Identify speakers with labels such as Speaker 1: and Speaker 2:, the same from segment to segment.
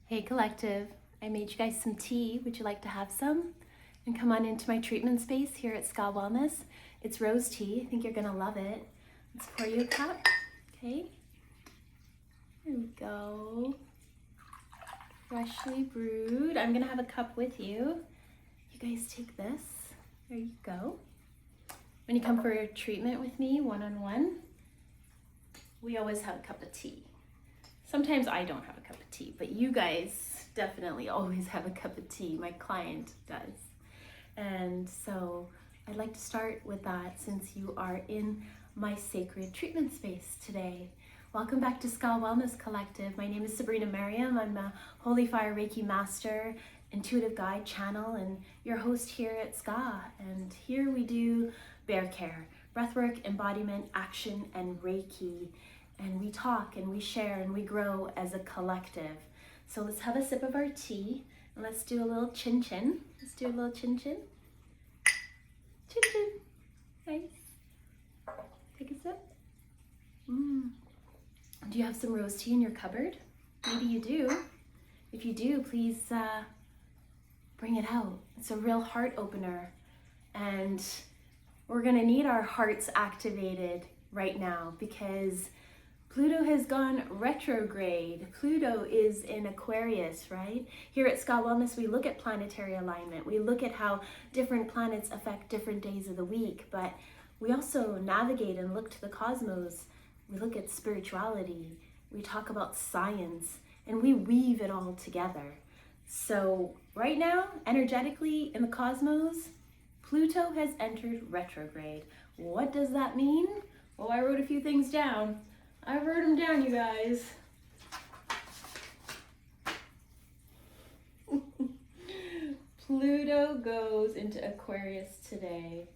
Speaker 1: Hey Collective, I made you guys some tea. Would you like to have some? And come on into my treatment space here at Ska Wellness. It's rose tea. I think you're gonna love it. Let's pour you a cup. Okay. There we go. Freshly brewed. I'm gonna have a cup with you. You guys take this. There you go. When you come for a treatment with me, one-on-one, we always have a cup of tea. Sometimes I don't have a cup of tea, but you guys definitely always have a cup of tea. My client does. And so I'd like to start with that since you are in my sacred treatment space today. Welcome back to Ska Wellness Collective. My name is Sabrina Mariam. I'm a Holy Fire Reiki Master, Intuitive Guide Channel, and your host here at Ska. And here we do bear care, breathwork, embodiment, action, and Reiki. And we talk and we share and we grow as a collective. So let's have a sip of our tea and let's do a little chin chin. Let's do a little chin chin. Chin chin. Nice. Take a sip. Do you have some rose tea in your cupboard? Maybe you do. If you do, please bring it out. It's a real heart opener. And we're gonna need our hearts activated right now because Pluto has gone retrograde. Pluto is in Aquarius, right? Here at Ska Wellness, we look at planetary alignment. We look at how different planets affect different days of the week, but we also navigate and look to the cosmos. We look at spirituality. We talk about science, and we weave it all together. So right now, energetically in the cosmos, Pluto has entered retrograde. What does that mean? Well, I wrote a few things down. I wrote them down, you guys. Pluto goes into Aquarius today.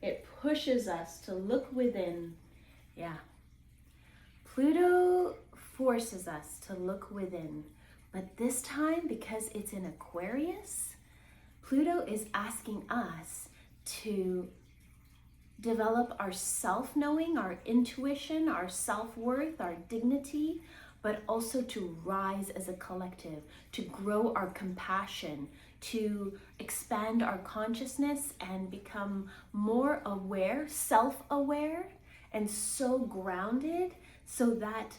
Speaker 1: It pushes us to look within. Yeah. Pluto forces us to look within. But this time, because it's in Aquarius, Pluto is asking us to develop our self-knowing, our intuition, our self-worth, our dignity, but also to rise as a collective, to grow our compassion, to expand our consciousness and become more aware, self-aware, and so grounded so that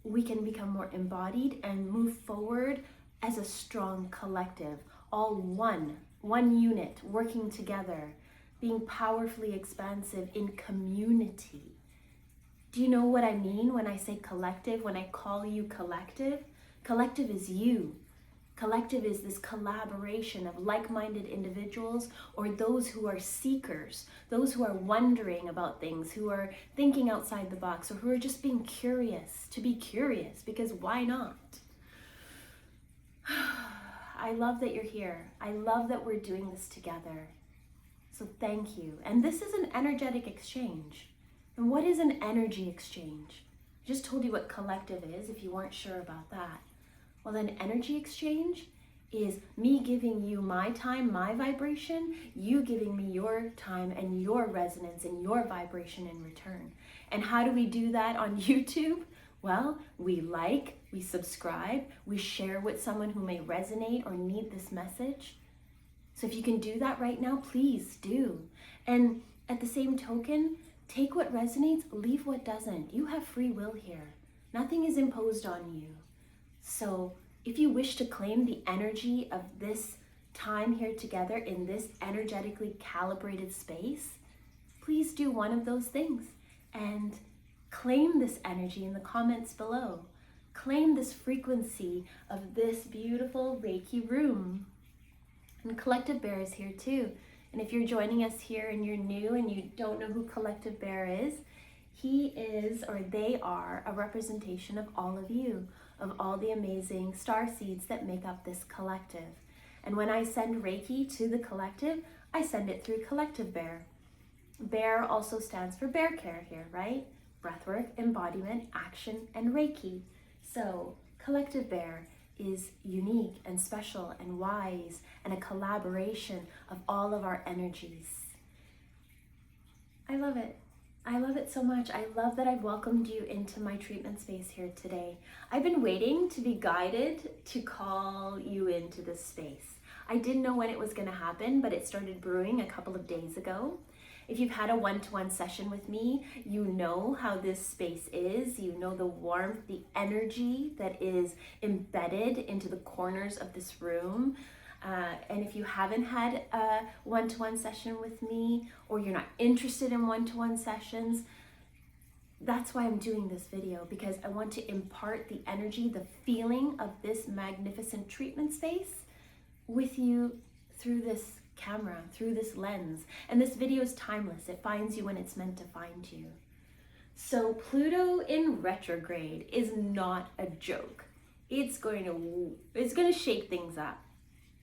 Speaker 1: we can become more embodied and move forward as a strong collective, all one unit, working together, being powerfully expansive in community. Do you know what I mean when I say collective, when I call you collective? Collective is you. Collective is this collaboration of like-minded individuals or those who are seekers, those who are wondering about things, who are thinking outside the box, or who are just being curious, to be curious, because why not? I love that you're here. I love that we're doing this together. So thank you. And this is an energetic exchange. And what is an energy exchange? I just told you what collective is if you weren't sure about that. Well, an energy exchange is me giving you my time, my vibration, you giving me your time and your resonance and your vibration in return. And how do we do that on YouTube? Well, we like, we subscribe, we share with someone who may resonate or need this message. So if you can do that right now, please do. And at the same token, take what resonates, leave what doesn't. You have free will here. Nothing is imposed on you. So if you wish to claim the energy of this time here together in this energetically calibrated space, please do one of those things and claim this energy in the comments below. Claim this frequency of this beautiful Reiki room. And Collective Bear is here too. And if you're joining us here and you're new and you don't know who Collective Bear is, he is, or they are, a representation of all of you, of all the amazing star seeds that make up this collective. And when I send Reiki to the collective, I send it through Collective Bear. Bear also stands for bear care here, right? Breathwork, embodiment, action, and Reiki. So Collective Bear is unique and special and wise and a collaboration of all of our energies. I love it. I love it so much. I love that I've welcomed you into my treatment space here today. I've been waiting to be guided to call you into this space. I didn't know when it was going to happen, but it started brewing a couple of days ago. If you've had a one-to-one session with me, you know how this space is. You know the warmth, the energy that is embedded into the corners of this room. And if you haven't had a one-to-one session with me, or you're not interested in one-to-one sessions, that's why I'm doing this video, because I want to impart the energy, the feeling of this magnificent treatment space with you through this camera, through this lens. And this video is timeless. It finds you when it's meant to find you. So Pluto in retrograde is not a joke. It's going to shake things up.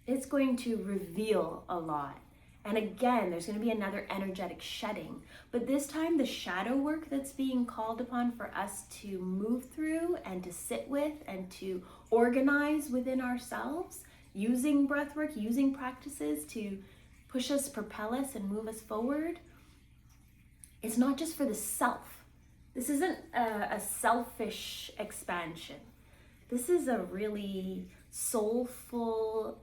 Speaker 1: It's going to reveal a lot. And again, there's going to be another energetic shedding. But this time, the shadow work that's being called upon for us to move through and to sit with and to organize within ourselves, using breath work, using practices to push us, propel us, and move us forward, it's not just for the self. This isn't a selfish expansion. This is a really soulful,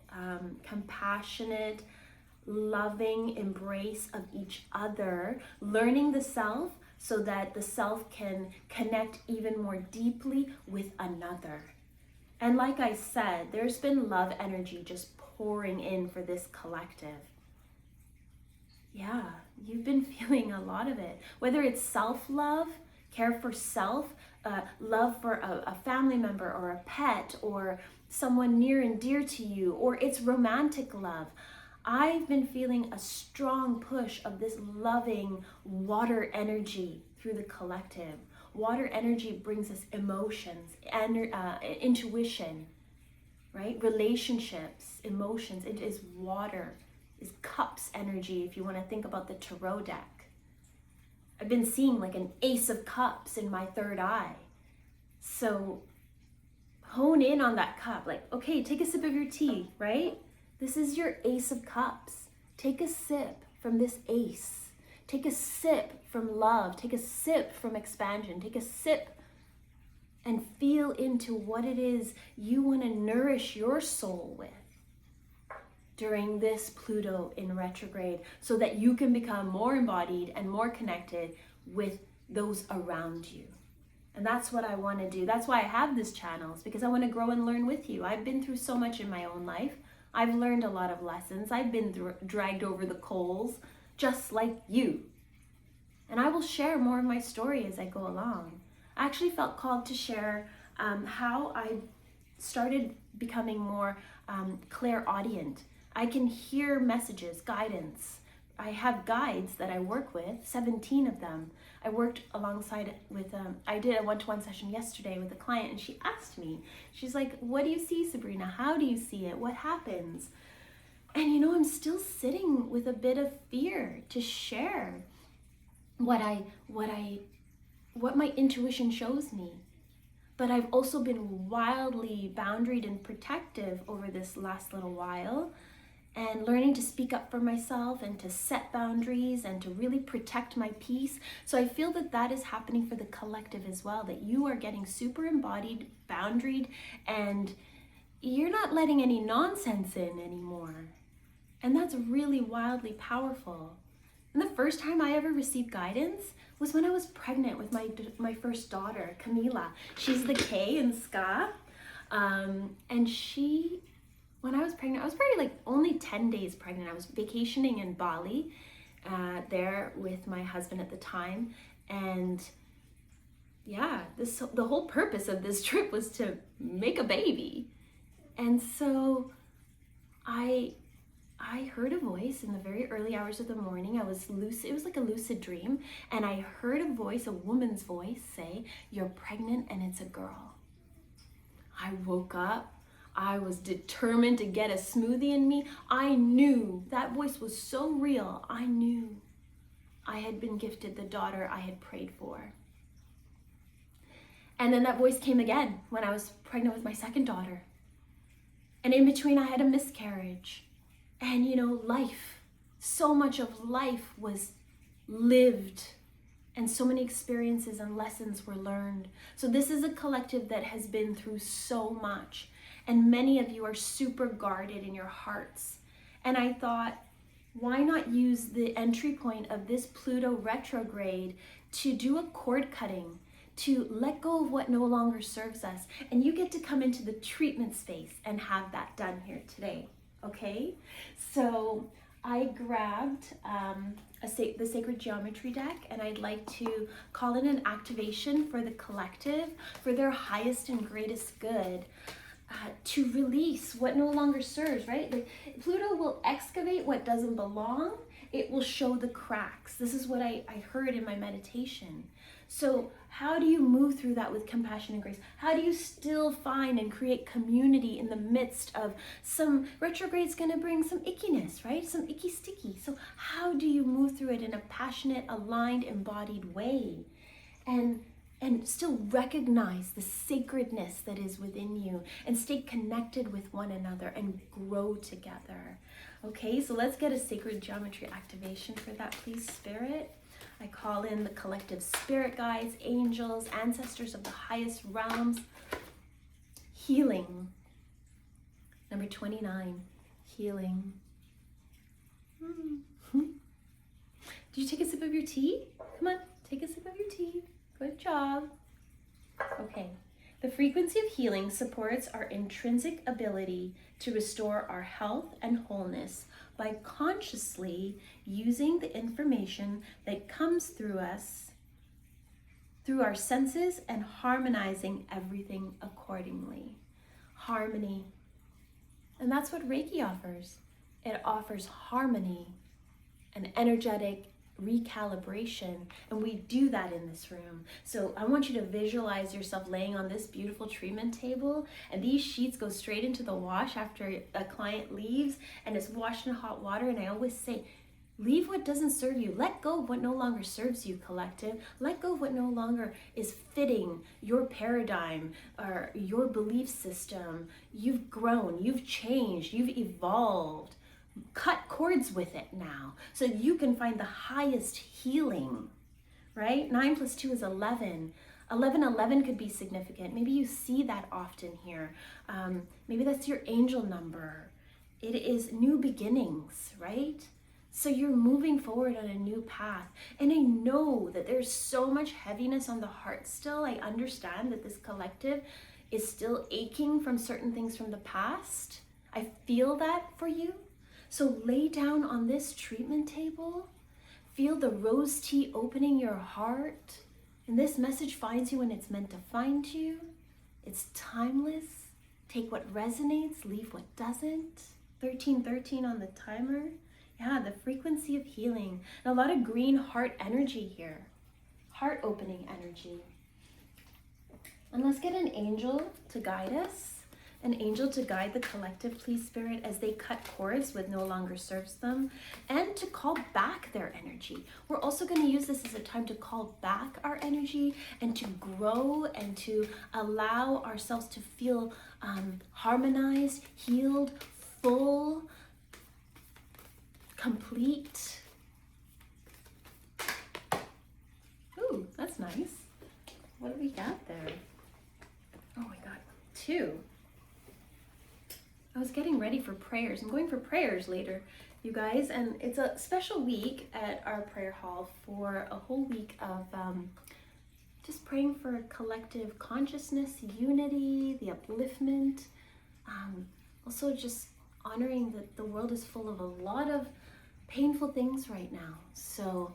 Speaker 1: compassionate, loving embrace of each other, learning the self so that the self can connect even more deeply with another. And like I said, there's been love energy just pouring in for this collective. Yeah, you've been feeling a lot of it. Whether it's self-love, care for self, love for a family member or a pet or someone near and dear to you, or it's romantic love. I've been feeling a strong push of this loving water energy through the collective. Water energy brings us emotions, intuition, right? Relationships, emotions. It is water, is cups energy if you want to think about the tarot deck. I've been seeing like an ace of cups in my third eye. So hone in on that cup. Like, okay, take a sip of your tea, right? This is your ace of cups. Take a sip from this ace. Take a sip from love. Take a sip from expansion. Take a sip and feel into what it is you want to nourish your soul with during this Pluto in retrograde, so that you can become more embodied and more connected with those around you. And that's what I want to do. That's why I have this channel, is because I want to grow and learn with you. I've been through so much in my own life. I've learned a lot of lessons. I've been dragged over the coals, just like you. And I will share more of my story as I go along. I actually felt called to share how I started becoming more clairaudient. I can hear messages, guidance. I have guides that I work with, 17 of them. I worked alongside with, I did a one-to-one session yesterday with a client, and she asked me, she's like, what do you see, Sabrina? How do you see it? What happens? And you know, I'm still sitting with a bit of fear to share what my intuition shows me. But I've also been wildly boundaried and protective over this last little while, and learning to speak up for myself and to set boundaries and to really protect my peace. So I feel that that is happening for the collective as well, that you are getting super embodied, boundaried, and you're not letting any nonsense in anymore. And that's really wildly powerful. And the first time I ever received guidance was when I was pregnant with my first daughter, Camila. She's the K in Ska. And she, when I was pregnant, I was probably like only 10 days pregnant. I was vacationing in Bali there with my husband at the time. And yeah, the whole purpose of this trip was to make a baby. And so I heard a voice in the very early hours of the morning. I was lucid, it was like a lucid dream. And I heard a voice, a woman's voice, say, "You're pregnant and it's a girl." I woke up. I was determined to get a smoothie in me. I knew that voice was so real. I knew I had been gifted the daughter I had prayed for. And then that voice came again when I was pregnant with my second daughter. And in between, I had a miscarriage. And you know, life, so much of life was lived and so many experiences and lessons were learned. So this is a collective that has been through so much, and many of you are super guarded in your hearts. And I thought, why not use the entry point of this Pluto retrograde to do a cord cutting, to let go of what no longer serves us. And you get to come into the treatment space and have that done here today, okay? So I grabbed the Sacred Geometry deck, and I'd like to call in an activation for the collective, for their highest and greatest good, to release what no longer serves, right? Like Pluto will excavate what doesn't belong. It will show the cracks. This is what I heard in my meditation. So how do you move through that with compassion and grace? How do you still find and create community in the midst of some retrograde's gonna bring some ickiness, right? Some icky sticky. So how do you move through it in a passionate, aligned, embodied way? And still recognize the sacredness that is within you and stay connected with one another and grow together. Okay, so let's get a sacred geometry activation for that, please, Spirit. I call in the collective spirit guides, angels, ancestors of the highest realms. Healing. Number 29, healing. Did you take a sip of your tea? Come on, take a sip of your tea. Good job. Okay, the frequency of healing supports our intrinsic ability to restore our health and wholeness by consciously using the information that comes through us, through our senses, and harmonizing everything accordingly. Harmony. And that's what Reiki offers. It offers harmony, an energetic recalibration, and we do that in this room. So I want you to visualize yourself laying on this beautiful treatment table, and these sheets go straight into the wash after a client leaves, and it's washed in hot water. And I always say, leave what doesn't serve you. Let go of what no longer serves you, collective. Let go of what no longer is fitting your paradigm or your belief system. You've grown, you've changed, you've evolved. Cut cords with it now so you can find the highest healing, right? 9 plus 2 is 11. 11 could be significant. Maybe you see that often here. Maybe that's your angel number. It is new beginnings, right? So you're moving forward on a new path. And I know that there's so much heaviness on the heart still. I understand that this collective is still aching from certain things from the past. I feel that for you. So lay down on this treatment table, feel the rose tea opening your heart, and this message finds you when it's meant to find you. It's timeless. Take what resonates, leave what doesn't. 1313 on the timer. Yeah, the frequency of healing. And a lot of green heart energy here. Heart opening energy. And let's get an angel to guide us. An angel to guide the collective, please, Spirit, as they cut cords with no longer serves them, and to call back their energy. We're also going to use this as a time to call back our energy and to grow and to allow ourselves to feel harmonized, healed, full, complete. Ooh, that's nice. What do we got there? Oh, we got 2. I was getting ready for prayers. I'm going for prayers later, you guys, and it's a special week at our prayer hall for a whole week of just praying for collective consciousness, unity, the upliftment, also just honoring that the world is full of a lot of painful things right now. So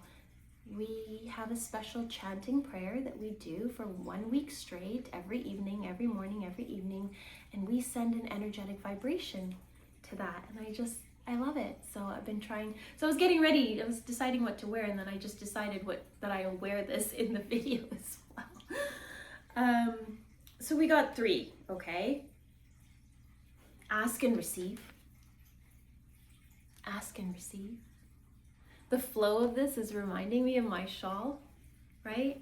Speaker 1: we have a special chanting prayer that we do for 1 week straight, every evening, every morning, every evening, and we send an energetic vibration to that. And I love it. So I've been trying, so I was getting ready, I was deciding what to wear, and then I just decided that I'll wear this in the video as well. So we got 3, okay? Ask and receive. Ask and receive. The flow of this is reminding me of my shawl, right?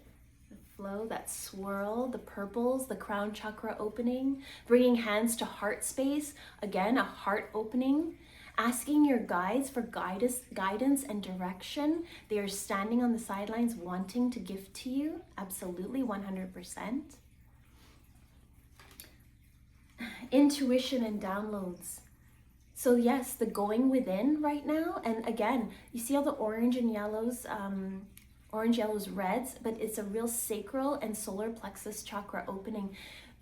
Speaker 1: The flow, that swirl, the purples, the crown chakra opening, bringing hands to heart space. Again, a heart opening. asking your guides for guidance and direction. They are standing on the sidelines wanting to gift to you, absolutely, 100%. Intuition and downloads. So yes, the going within right now, and again, you see all the orange and yellows, orange, yellows, reds, but it's a real sacral and solar plexus chakra opening,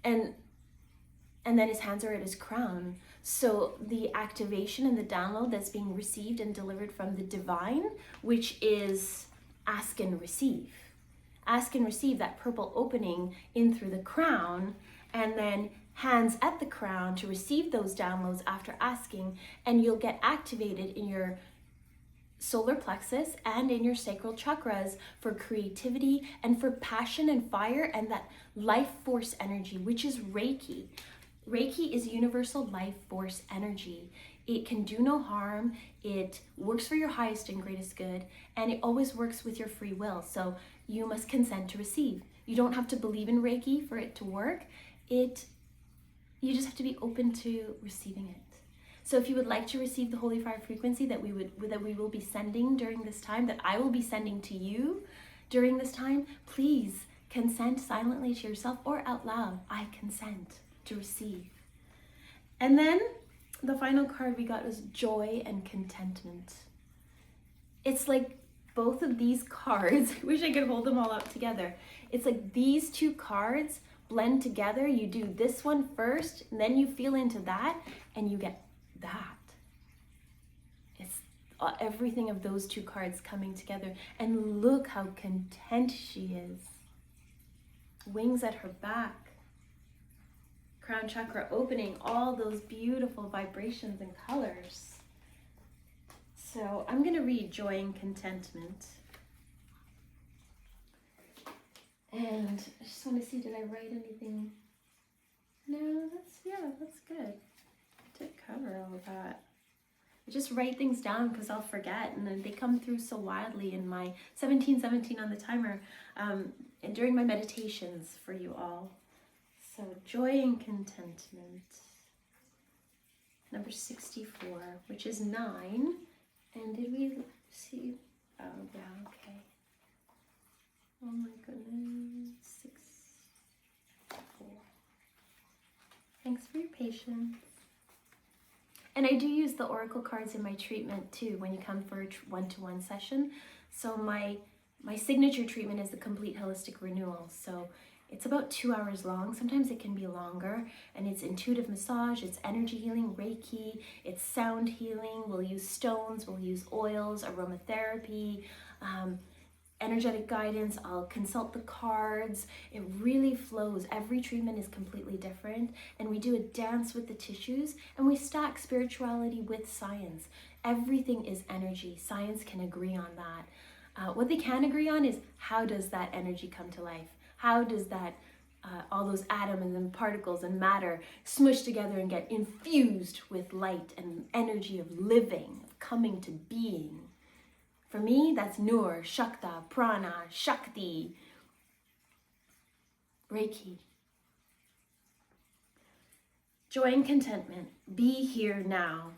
Speaker 1: and then his hands are at his crown. So the activation and the download that's being received and delivered from the divine, which is ask and receive. Ask and receive, that purple opening in through the crown, and then hands at the crown to receive those downloads after asking, and you'll get activated in your solar plexus and in your sacral chakras for creativity and for passion and fire and that life force energy, which is Reiki. Reiki is universal life force energy. It can do no harm, it works for your highest and greatest good, and it always works with your free will. So you must consent to receive. You don't have to believe in Reiki for it to work. You just have to be open to receiving it. So if you would like to receive the holy fire frequency that we will be sending during this time, that I will be sending to you during this time, please consent silently to yourself or out loud. I consent to receive. And then the final card we got was joy and contentment. It's like both of these cards, I wish I could hold them all up together. It's like these two cards blend together. You do this one first, and then you feel into that, and you get that. It's everything of those two cards coming together. And look how content she is. Wings at her back. Crown chakra opening, all those beautiful vibrations and colors. So I'm going to read joy and contentment. And I just want to see, did I write anything? No, that's good. I did cover all of that. I just write things down because I'll forget, and then they come through so wildly in my 1717 on the timer and during my meditations for you all. So joy and contentment. Number 64, which is 9. And did we see? Oh, yeah, okay. Oh my goodness. 64. Thanks for your patience. And I do use the oracle cards in my treatment too when you come for a one-to-one session. So my signature treatment is the complete holistic renewal. So it's about 2 hours long. Sometimes it can be longer, and it's intuitive massage, it's energy healing, Reiki, it's sound healing. We'll use stones, we'll use oils, aromatherapy, energetic guidance. I'll consult the cards. It really flows. Every treatment is completely different, and we do a dance with the tissues, and we stack spirituality with science. Everything is energy. Science can agree on that. What they can agree on is, how does that energy come to life? How does that, all those atoms and particles and matter smush together and get infused with light and energy of living, of coming to being? For me, that's Nur, Shakta, Prana, Shakti, Reiki. Joy and contentment. Be here now.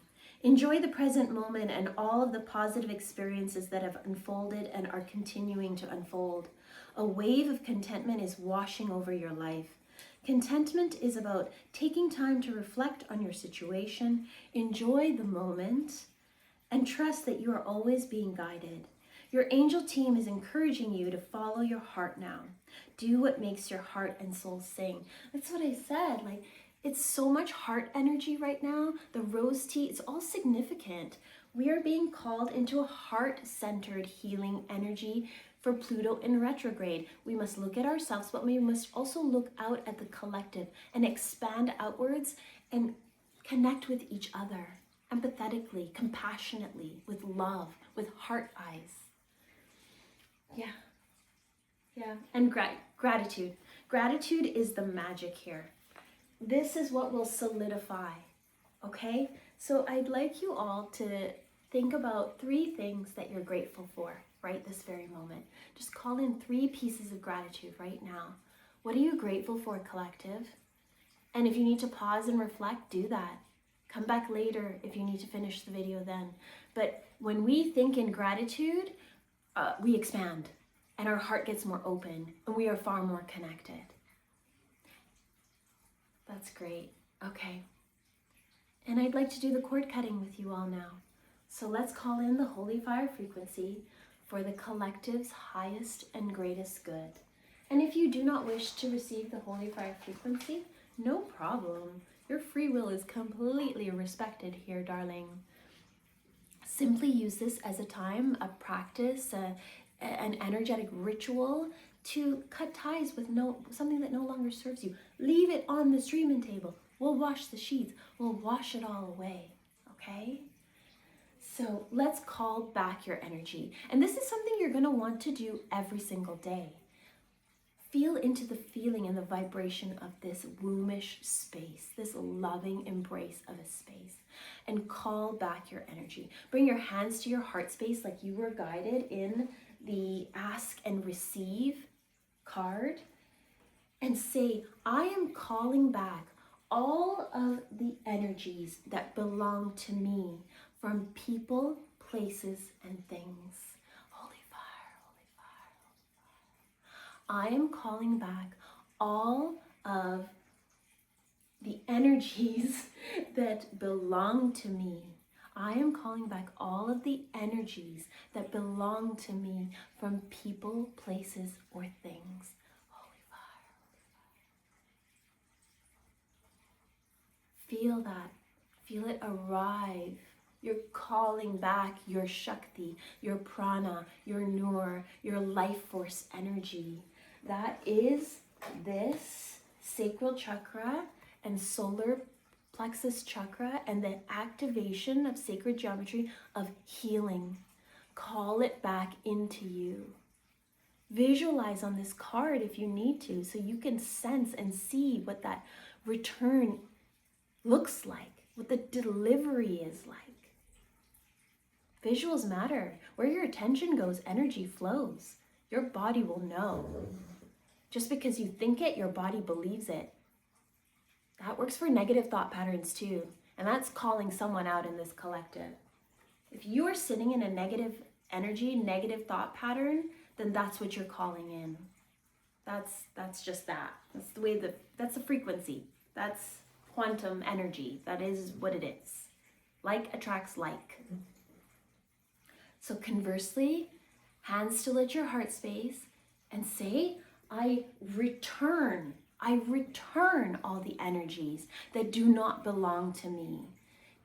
Speaker 1: Enjoy the present moment and all of the positive experiences that have unfolded and are continuing to unfold. A wave of contentment is washing over your life. Contentment is about taking time to reflect on your situation, enjoy the moment, and trust that you are always being guided. Your angel team is encouraging you to follow your heart now. Do what makes your heart and soul sing. That's what I said. Like, it's so much heart energy right now. The rose tea, it's all significant. We are being called into a heart-centered healing energy for Pluto in retrograde. We must look at ourselves, but we must also look out at the collective and expand outwards and connect with each other empathetically, compassionately, with love, with heart eyes. Yeah. And gratitude. Gratitude is the magic here. This is what will solidify, okay? So I'd like you all to think about 3 things that you're grateful for right this very moment. Just call in 3 pieces of gratitude right now. What are you grateful for, collective? And if you need to pause and reflect, do that. Come back later if you need to finish the video then. But when we think in gratitude, we expand and our heart gets more open and we are far more connected. That's great. Okay. And I'd like to do the cord cutting with you all now. So let's call in the holy fire frequency for the collective's highest and greatest good. And if you do not wish to receive the holy fire frequency, no problem. Your free will is completely respected here, darling. Simply use this as a time, a practice, an energetic ritual to cut ties with something that no longer serves you. Leave it on the streaming table. We'll wash the sheets. We'll wash it all away, okay? So let's call back your energy. And this is something you're gonna want to do every single day. Feel into the feeling and the vibration of this wombish space, this loving embrace of a space, and call back your energy. Bring your hands to your heart space like you were guided in the ask and receive card, and say, I am calling back all of the energies that belong to me from people, places, and things. Holy fire, holy fire, holy fire. I am calling back all of the energies that belong to me. I am calling back all of the energies that belong to me from people, places, or things. Holy fire, holy fire. Feel that. Feel it arrive. You're calling back your Shakti, your Prana, your Noor, your life force energy. That is this sacral chakra and solar plexus chakra and the activation of sacred geometry of healing. Call it back into you. Visualize on this card if you need to, so you can sense and see what that return looks like, what the delivery is like. Visuals matter. Where your attention goes, energy flows. Your body will know. Just because you think it, your body believes it. That works for negative thought patterns too. And that's calling someone out in this collective. If you are sitting in a negative energy, negative thought pattern, then that's what you're calling in. That's just that. That's the way that's the frequency. That's quantum energy. That is what it is. Like attracts like. So conversely, hands still at your heart space and say, I return all the energies that do not belong to me,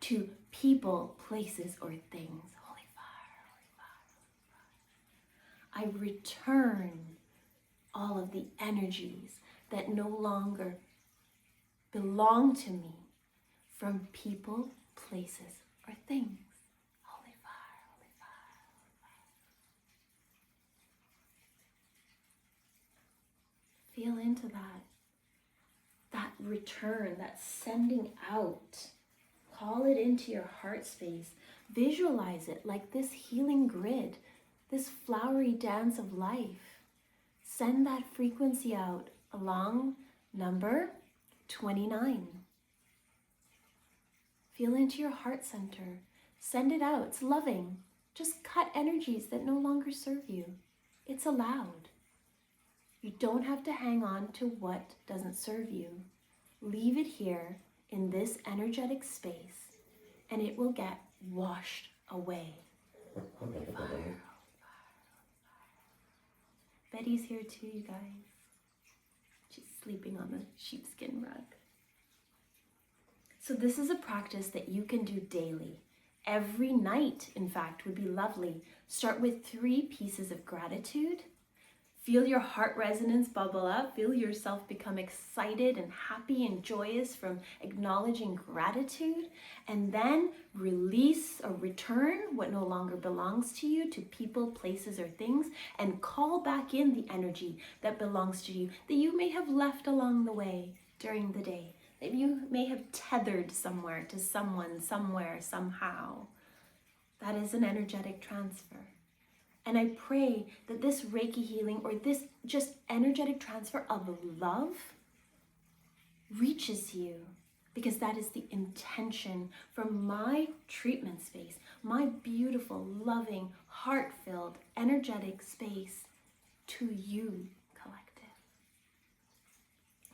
Speaker 1: to people, places, or things. Holy fire, holy fire, holy fire. I return all of the energies that no longer belong to me from people, places, or things. Holy fire, holy fire, holy fire. Feel into that return, that sending out. Call it into your heart space. Visualize it like this healing grid, this flowery dance of life. Send that frequency out along number 29. Feel into your heart center. Send it out. It's loving. Just cut energies that no longer serve you. It's allowed. You don't have to hang on to what doesn't serve you. Leave it here in this energetic space and it will get washed away. Holy fire, holy fire, holy fire. Betty's here too, you guys. She's sleeping on the sheepskin rug. So this is a practice that you can do daily. Every night, in fact, would be lovely. Start with 3 pieces of gratitude. Feel your heart resonance bubble up. Feel yourself become excited and happy and joyous from acknowledging gratitude. And then release or return what no longer belongs to you to people, places, or things. And call back in the energy that belongs to you that you may have left along the way during the day. That you may have tethered somewhere to someone, somewhere, somehow. That is an energetic transfer. And I pray that this Reiki healing or this just energetic transfer of love reaches you because that is the intention from my treatment space, my beautiful, loving, heart-filled, energetic space to you, collective.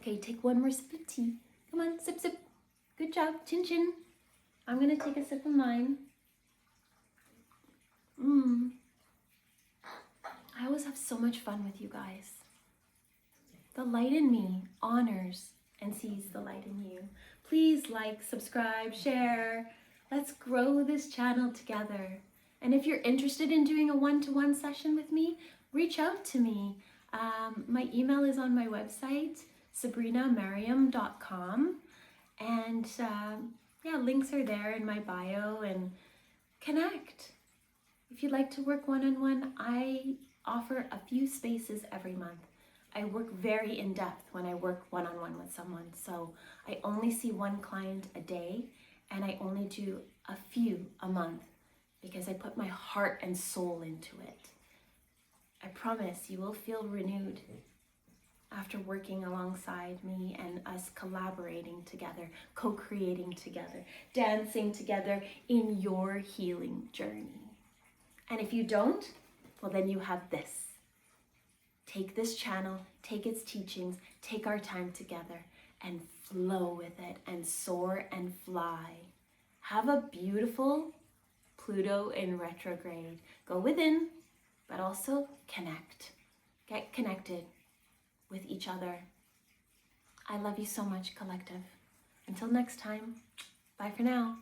Speaker 1: Okay, take one more sip of tea. Come on, sip, sip. Good job, chin chin. I'm gonna take a sip of mine. I always have so much fun with you guys. The light in me honors and sees the light in you. Please like, subscribe, share. Let's grow this channel together. And if you're interested in doing a one-to-one session with me, reach out to me. My email is on my website, sabrinamariam.com. And yeah, links are there in my bio, and connect. If you'd like to work one-on-one, I offer a few spaces every month. I work very in depth when I work one-on-one with someone. So I only see one client a day, and I only do a few a month because I put my heart and soul into it. I promise you will feel renewed after working alongside me and us collaborating together, co-creating together, dancing together in your healing journey. And if you don't, well, then you have this. Take this channel, take its teachings, take our time together and flow with it and soar and fly. Have a beautiful Pluto in retrograde. Go within, but also connect. Get connected with each other. I love you so much, collective. Until next time, bye for now.